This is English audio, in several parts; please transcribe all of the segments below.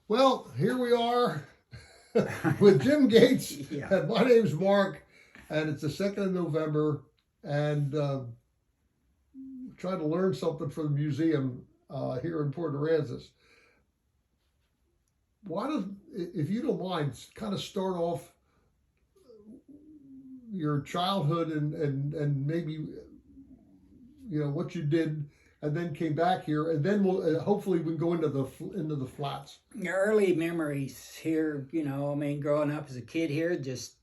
Well, here we are with Jim Gates, Yeah. and my name's Mark, and it's the 2nd of November, and trying to learn something from the museum here in Port Aransas. Why don't, if you don't mind, kind of start off your childhood and maybe what you did, and then came back here, and then we'll hopefully we can go into the flats. Early memories here, I mean, growing up as a kid here, just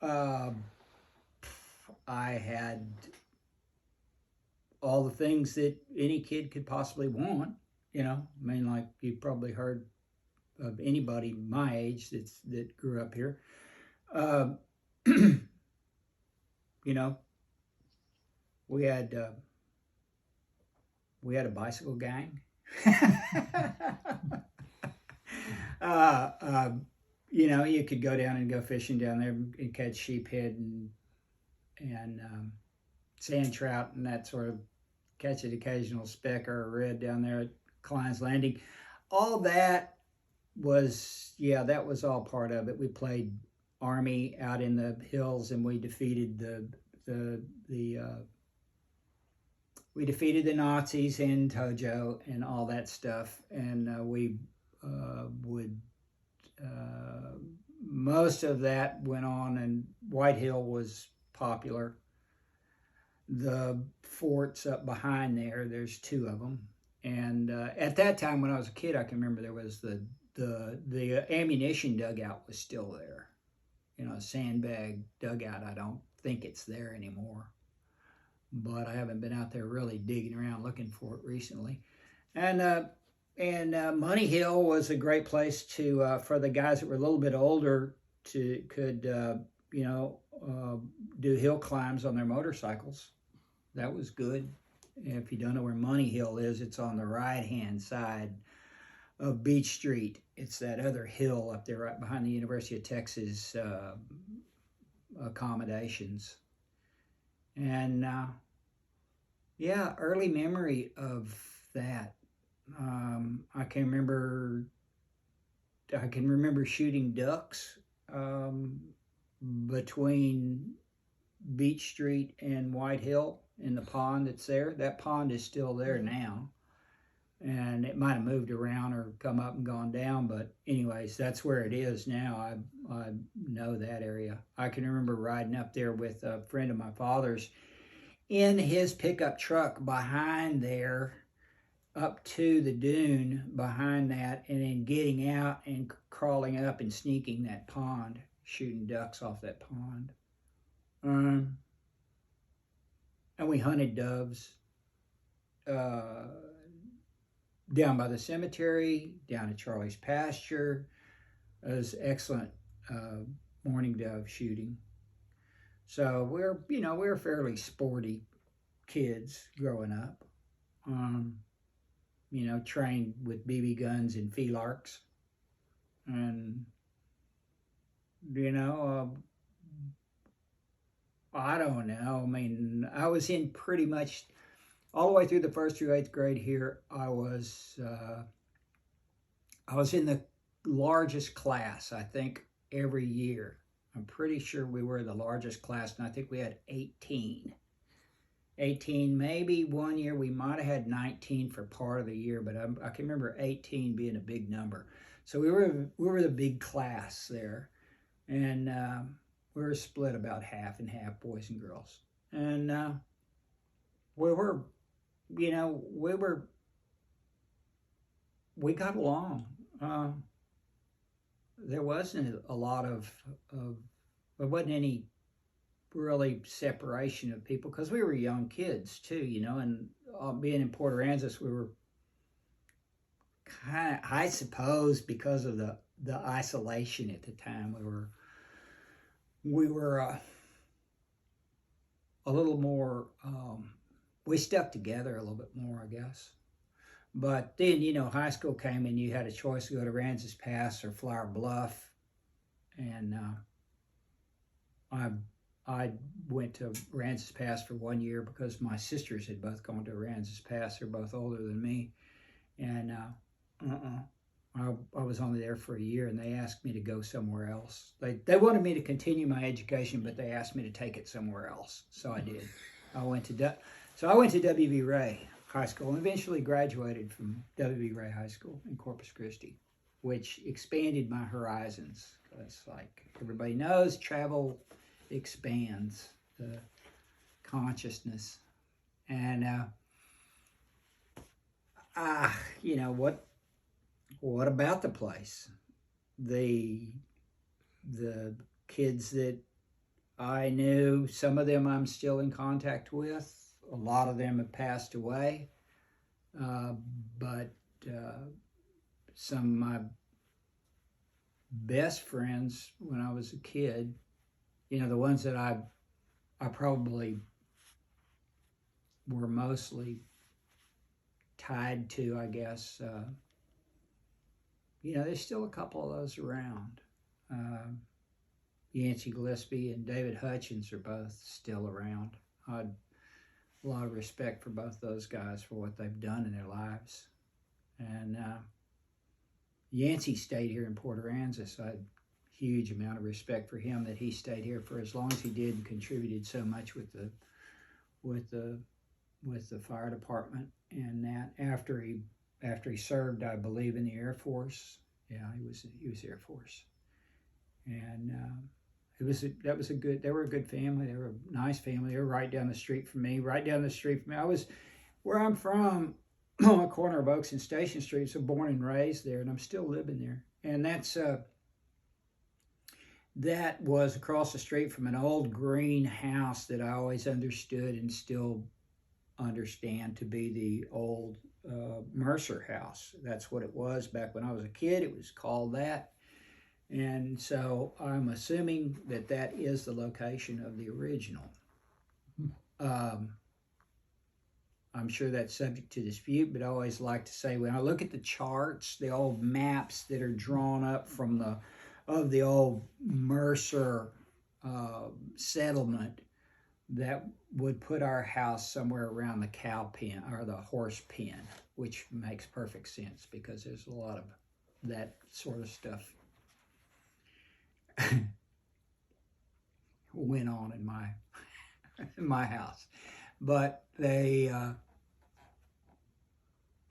uh, I had all the things that any kid could possibly want. I mean, like you probably heard of anybody my age that grew up here. Uh, you know, we had a bicycle gang. uh, uh, you could go down and go fishing down there and catch sheephead and sand trout and that sort of catch an occasional speck or a red down there at Klein's Landing. All that that was all part of it. We played army out in the hills and we defeated the we defeated the Nazis in Tojo and all that stuff, and we would most of that went on, and White Hill was popular. The forts up behind there's two of them, and at that time when I was a kid, I can remember there was the ammunition dugout was still there. Sandbag dugout. I don't think it's there anymore, but I haven't been out there really digging around looking for it recently. And Money Hill was a great place to for the guys that were a little bit older to could do hill climbs on their motorcycles. That was good. If you don't know where Money Hill is, it's on the right hand side of Beach Street. It's that other hill up there right behind the University of Texas accommodations. And early memory of that. I can remember shooting ducks between Beach Street and White Hill in the pond that's there. That pond is still there now, and it might have moved around or come up and gone down, but anyways, that's where it is now. I know that area. I can remember riding up there with a friend of my father's in his pickup truck behind there up to the dune behind that, and then getting out and crawling up and sneaking that pond, shooting ducks off that pond. And we hunted doves down by the cemetery, down at Charlie's pasture. It was excellent morning dove shooting. So we're fairly sporty kids growing up. Trained with BB guns and feelarks. And, I don't know. I mean, I was in pretty much all the way through the first through eighth grade here. I was in the largest class, I think, every year. I'm pretty sure we were the largest class, and I think we had 18. 18, maybe one year we might have had 19 for part of the year, but I can remember 18 being a big number. So we were the big class there, and we were split about half and half, boys and girls. And we were, we got along. There wasn't a lot there wasn't any really separation of people because we were young kids too, and being in Port Aransas, we were kind of, I suppose, because of the isolation at the time, we were a little more, we stuck together a little bit more, I guess. But then, high school came and you had a choice to go to Aransas Pass or Flower Bluff, and I went to Aransas Pass for 1 year because my sisters had both gone to Aransas Pass. They're both older than me. And I was only there for a year, and they asked me to go somewhere else. They wanted me to continue my education, but they asked me to take it somewhere else. So I did. I went to W.B. Ray High School and eventually graduated from W.B. Ray High School in Corpus Christi, which expanded my horizons. It's like everybody knows, travel expands the consciousness. And you know what about the place? The kids that I knew, some of them I'm still in contact with. A lot of them have passed away. But some of my best friends when I was a kid, you know, the ones that I probably were mostly tied to, I guess, you know, there's still a couple of those around. Yancey Gillespie and David Hutchins are both still around. I had a lot of respect for both those guys for what they've done in their lives. And Yancey stayed here in Port Aransas, so I had a huge amount of respect for him that he stayed here for as long as he did and contributed so much with the fire department. And that after he served, I believe, in the Air Force. Yeah, he was Air Force. And they were a good family. They were a nice family. They were right down the street from me. I was, where I'm from, on the corner of Oaks and Station Street, so born and raised there, and I'm still living there. And that was across the street from an old green house that I always understood and still understand to be the old Mercer House. That's what it was back when I was a kid. It was called that. And so I'm assuming that is the location of the original. I'm sure that's subject to dispute, but I always like to say, when I look at the charts, the old maps that are drawn up from the old Mercer settlement, that would put our house somewhere around the cow pen or the horse pen, which makes perfect sense because there's a lot of that sort of stuff went on in my house. But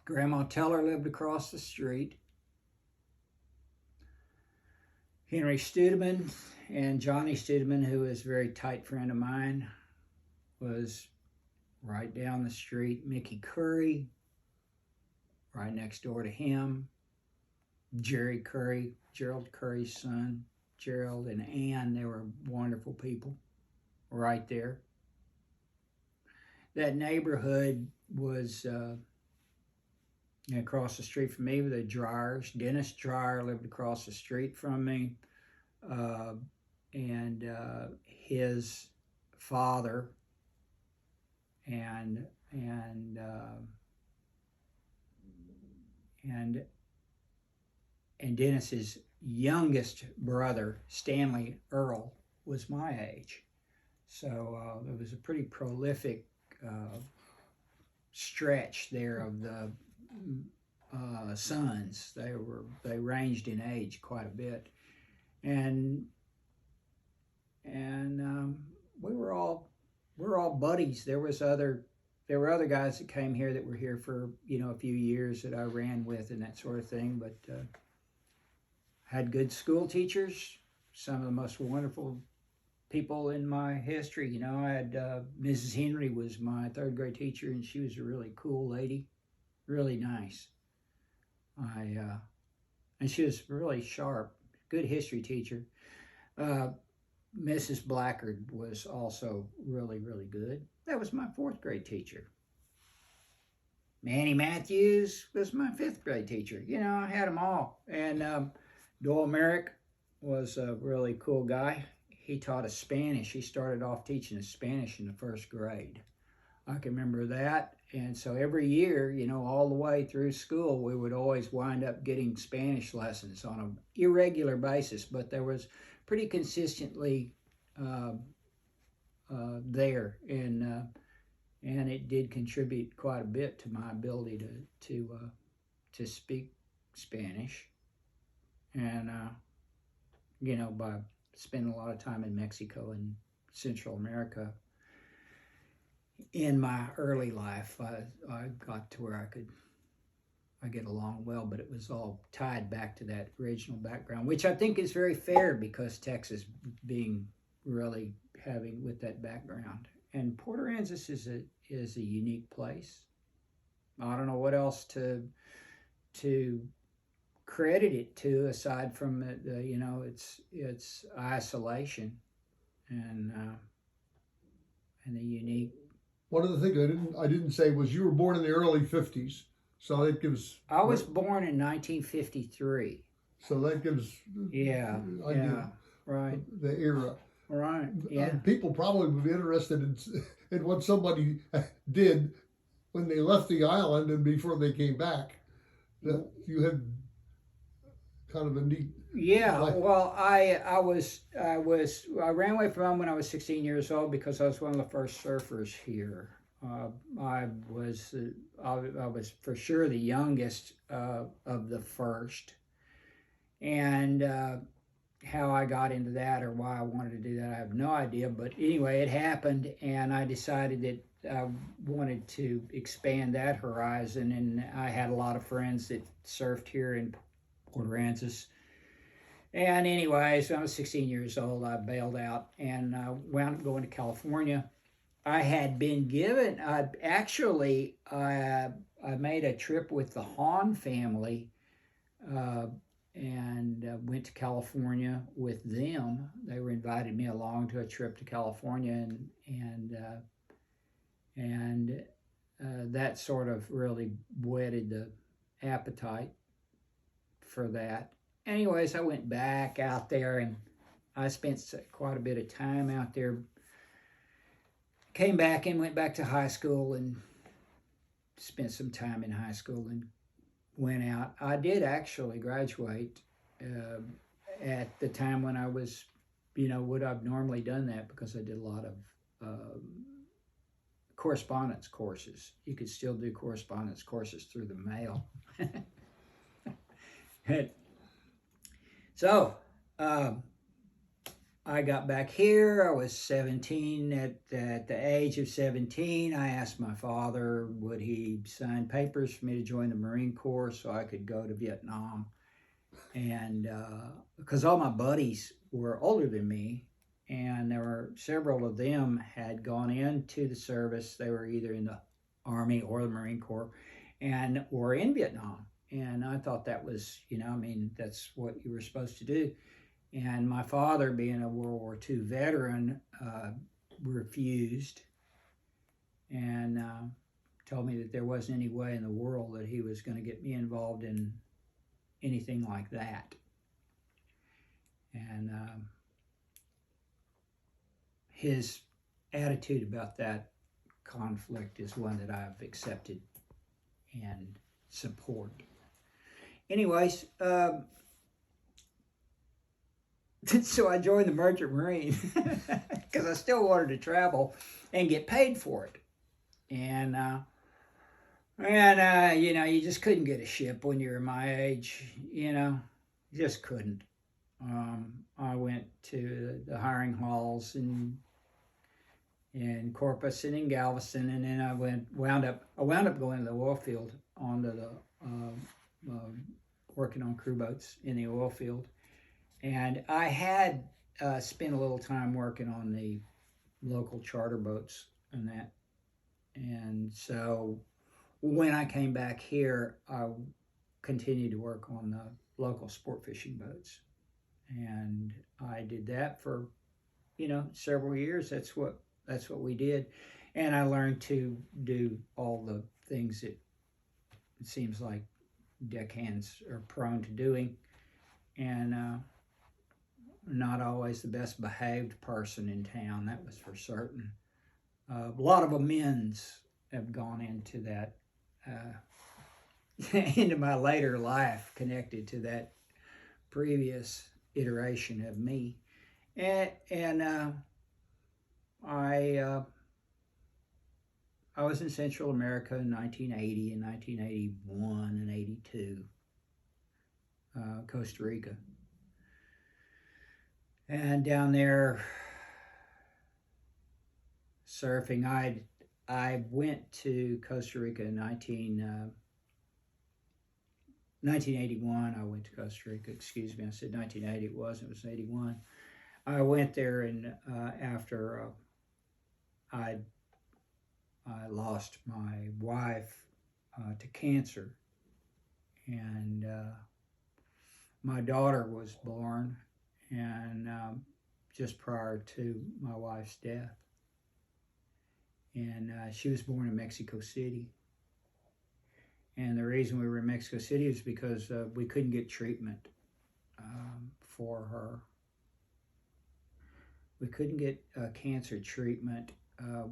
Grandma Teller lived across the street. Henry Studeman and Johnny Studeman, who is a very tight friend of mine, was right down the street. Mickey Curry, right next door to him. Jerry Curry, Gerald Curry's son. Gerald and Ann, they were wonderful people right there. That neighborhood was across the street from me with the Dryers. Dennis Dryer lived across the street from me. And his father and Dennis's youngest brother, Stanley Earl, was my age. So it was a pretty prolific stretch there of the sons. They ranged in age quite a bit, and we were all buddies. There were other guys that came here that were here for a few years that I ran with and that sort of thing, but had good school teachers, some of the most wonderful people in my history. I had Mrs. Henry was my third grade teacher, and she was a really cool lady, really nice. And she was really sharp, good history teacher. Mrs. Blackard was also really, really good. That was my fourth grade teacher. Manny Matthews was my fifth grade teacher. I had them all. And Doyle Merrick was a really cool guy. He taught us Spanish. He started off teaching us Spanish in the first grade. I can remember that. And so every year, all the way through school, we would always wind up getting Spanish lessons on an irregular basis, but there was pretty consistently there. And it did contribute quite a bit to my ability to speak Spanish. and you know, by spending a lot of time in Mexico and Central America in my early life, I got to where I get along well, but it was all tied back to that original background, which I think is very fair because Texas being really having with that background. And Port Aransas is a unique place. I don't know what else to credit it to aside from you know, its isolation and the unique. One of the things I didn't say was you were born in the early 50s, so that gives. I was born in 1953. So that gives. Yeah, yeah, right. The era. Right. Yeah. People probably would be interested in what somebody did when they left the island and before they came back. That you had kind of a neat. Yeah. Well, I ran away from home when I was 16 years old because I was one of the first surfers here. I was for sure the youngest of the first, and how I got into that or why I wanted to do that, I have no idea. But anyway, it happened, and I decided that I wanted to expand that horizon. And I had a lot of friends that surfed here in Port Aransas. And anyway, so I was 16 years old. I bailed out and wound up going to California. I had been given, I made a trip with the Hahn family and went to California with them. They were invited me along to a trip to California, and that sort of really whetted the appetite for that. Anyways, I went back out there and I spent quite a bit of time out there. Came back and went back to high school and spent some time in high school and went out. I did actually graduate at the time when I was, you know, would I've normally done that because I did a lot of correspondence courses. You could still do correspondence courses through the mail. So, I got back here. I was 17. At the age of 17, I asked my father would he sign papers for me to join the Marine Corps so I could go to Vietnam. And because all my buddies were older than me, and there were several of them had gone into the service. They were either in the Army or the Marine Corps and were in Vietnam. And I thought that was, you know, I mean, that's what you were supposed to do. And my father, being a World War II veteran, refused and told me that there wasn't any way in the world that he was going to get me involved in anything like that. And his attitude about that conflict is one that I've accepted and support. Anyways, so I joined the Merchant Marine because I still wanted to travel and get paid for it. And you know, you just couldn't get a ship when you were my age, you know, just couldn't. I went to the hiring halls in Corpus and in Galveston, and then I wound up going to the oil field onto the working on crew boats in the oil field. And I had spent a little time working on the local charter boats and that. And so when I came back here, I continued to work on the local sport fishing boats. And I did that for, you know, several years. That's what we did. And I learned to do all the things that it seems like deckhands are prone to doing. And not always the best behaved person in town, that was for certain. A lot of amends have gone into that, into my later life connected to that previous iteration of me. And I was in Central America in 1980 and 1981 and 82. Costa Rica. And down there surfing, I went to Costa Rica in 1981. I went to Costa Rica, excuse me, I said 1980, it was 81. I went there, and after I lost my wife to cancer, and my daughter was born, and just prior to my wife's death. And she was born in Mexico City. And the reason we were in Mexico City is because we couldn't get treatment for her. We couldn't get cancer treatment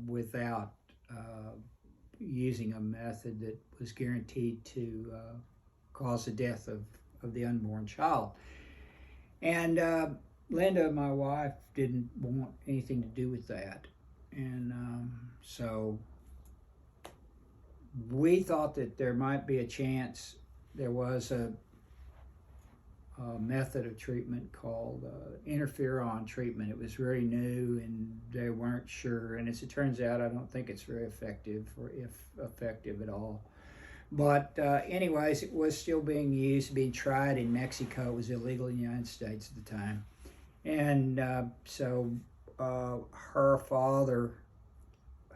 without using a method that was guaranteed to cause the death of the unborn child. And Linda, my wife, didn't want anything to do with that. And so we thought that there might be a chance. There was a method of treatment called interferon treatment. It was very new, and they weren't sure. And as it turns out, I don't think it's very effective, or if effective at all. But anyways, it was still being used, being tried in Mexico. It was illegal in the United States at the time. And so her father,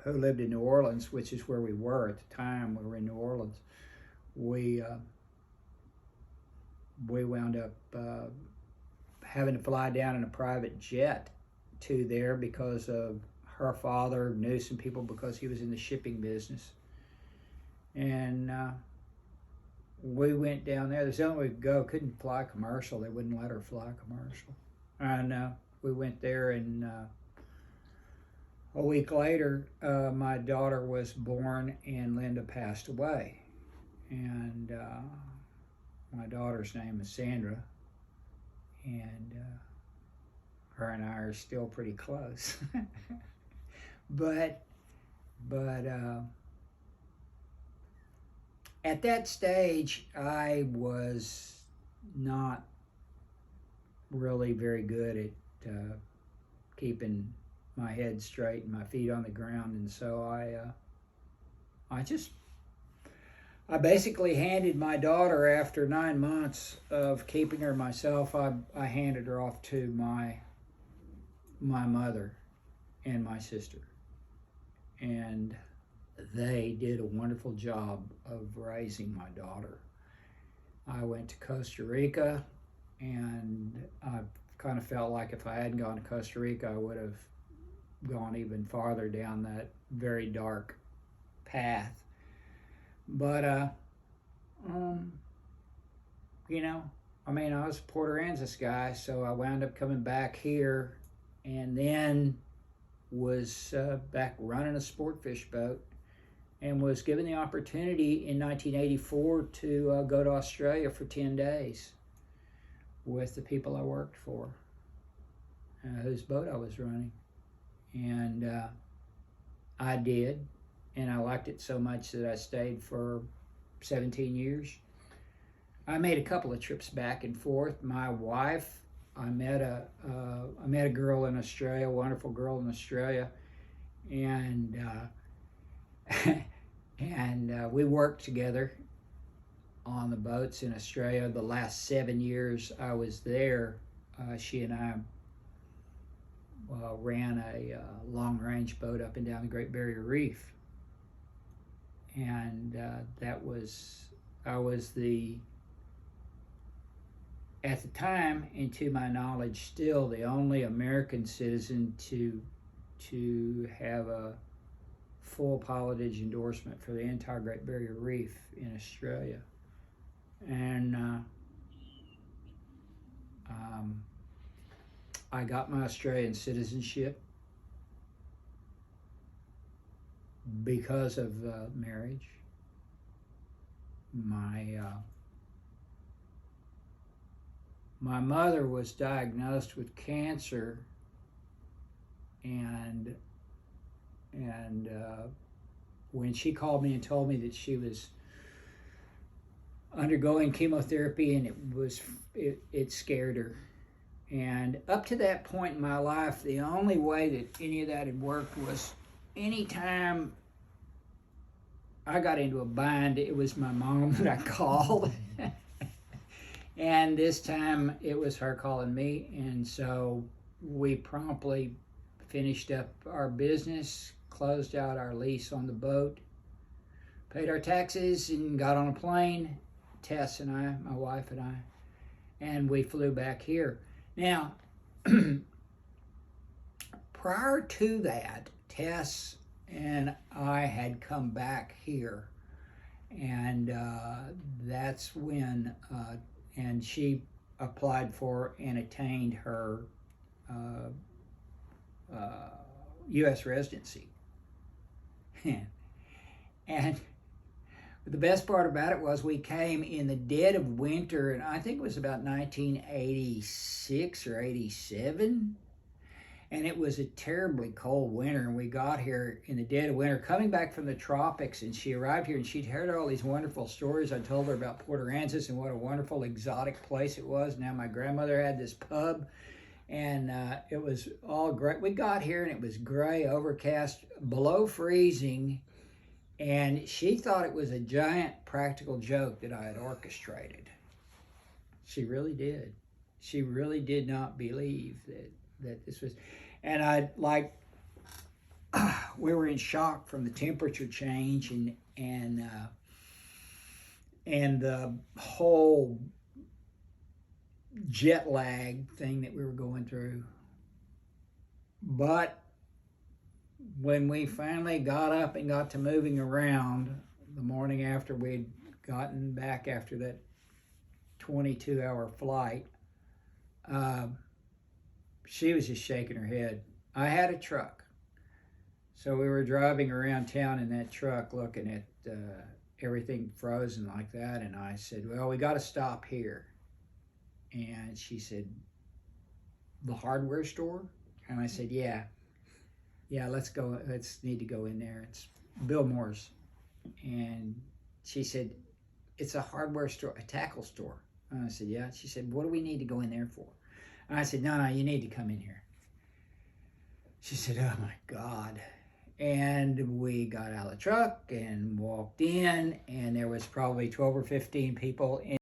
who lived in New Orleans, which is where we were at the time, we were in New Orleans, we wound up having to fly down in a private jet to there because of her father knew some people because he was in the shipping business. And we went down there. There's the only way we could go. Couldn't fly commercial. They wouldn't let her fly commercial. And we went there, and a week later, my daughter was born, and Linda passed away. And my daughter's name is Sandra, and her and I are still pretty close. but at that stage, I was not really very good at keeping my head straight and my feet on the ground, and so I basically handed my daughter, after 9 months of keeping her myself, I handed her off to my mother and my sister, and they did a wonderful job of raising my daughter. I went to Costa Rica, and I kind of felt like if I hadn't gone to Costa Rica, I would have gone even farther down that very dark path. But you know, I mean, I was a Port Aransas guy, so I wound up coming back here, and then was back running a sport fish boat, and was given the opportunity in 1984 to go to Australia for 10 days with the people I worked for, whose boat I was running. And I did, and I liked it so much that I stayed for 17 years. I made a couple of trips back and forth. My wife, I met a girl in Australia, a wonderful girl in Australia, and we worked together on the boats in Australia. The last 7 years I was there, she and I ran a long-range boat up and down the Great Barrier Reef, and I was the, at the time, and to my knowledge still, the only American citizen to have a full pilotage endorsement for the entire Great Barrier Reef in Australia. And I got my Australian citizenship because of marriage. My mother was diagnosed with cancer, and when she called me and told me that she was undergoing chemotherapy, and it scared her. And up to that point in my life, the only way that any of that had worked was anytime I got into a bind, it was my mom that I called. And this time it was her calling me. And so we promptly finished up our business, closed out our lease on the boat, paid our taxes, and got on a plane, Tess and I, my wife and I, and we flew back here. Now, prior to that, Tess and I had come back here, and that's when, and she applied for and attained her U.S. residency. And the best part about it was we came in the dead of winter, and I think it was about 1986 or 87. And it was a terribly cold winter, and we got here in the dead of winter, coming back from the tropics, and she arrived here, and she'd heard all these wonderful stories. I told her about Port Aransas and what a wonderful exotic place it was. Now my grandmother had this pub, and it was all great. We got here, and it was gray, overcast, below freezing, and she thought it was a giant practical joke that I had orchestrated. She really did. She really did not believe that this was, and we were in shock from the temperature change and the whole jet lag thing that we were going through. But when we finally got up and got to moving around the morning after we'd gotten back after that 22-hour flight, she was just shaking her head. I had a truck. So we were driving around town in that truck looking at everything frozen like that. And I said, well, we got to stop here. And she said, the hardware store? And I said, yeah, let's go. Let's need to go in there. It's Bill Moore's. And she said, it's a hardware store, a tackle store. And I said, yeah. She said, what do we need to go in there for? And I said, no, you need to come in here. She said, oh my God. And we got out of the truck and walked in, and there was probably 12 or 15 people in